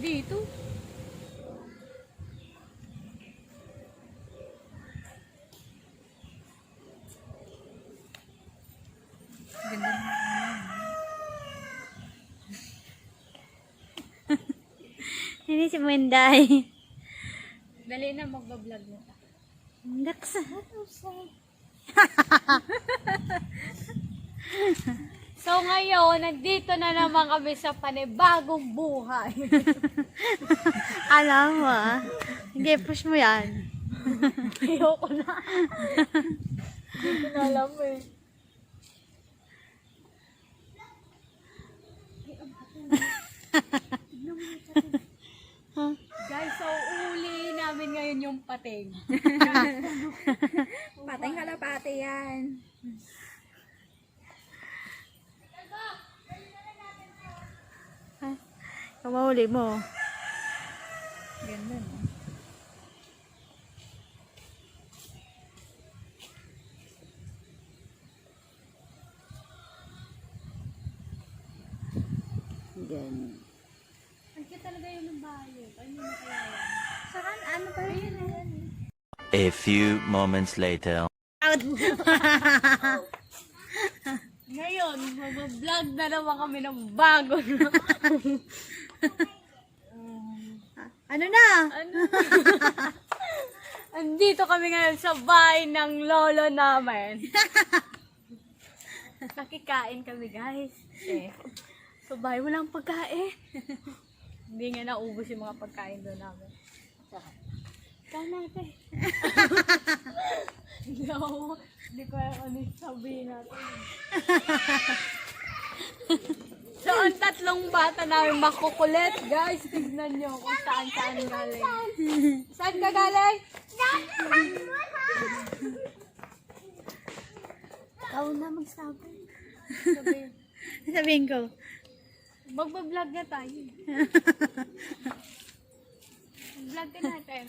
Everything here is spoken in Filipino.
dito. Ganda na. Ini si Menday. Dali na, magbablog mo. Naksa. So ngayon, nandito na naman kami sa panibagong buhay. Alam mo ah. Hindi, push mo yan. Ayoko na. Hindi ko na alam eh. Guys, so uli namin ngayon yung pating. Pating kalapate yan. Kung mahuli mo. Ganda no? Ganyan. Ang cute talaga yun ng bayo. Ano na kaya yan? Saan? Ano ba yun? A few moments later. Ngayon, mag-vlog na naman kami ng bago. Ano na? Ano? Andito kami ngayon sa bahay ng lolo namin. Nakikain kami guys. So bahay walang pagkain. Hindi nga naubos yung mga pagkain doon namin. Ikaw natin. No, hindi ko alam ano yung sabihin natin. So, ang tatlong bata namin makukulit. Guys, tignan nyo kung saan galing. Saan ka galing? Ikaw na magsabi. Sabihin ko. Magbablog na tayo. Vlog ka natin.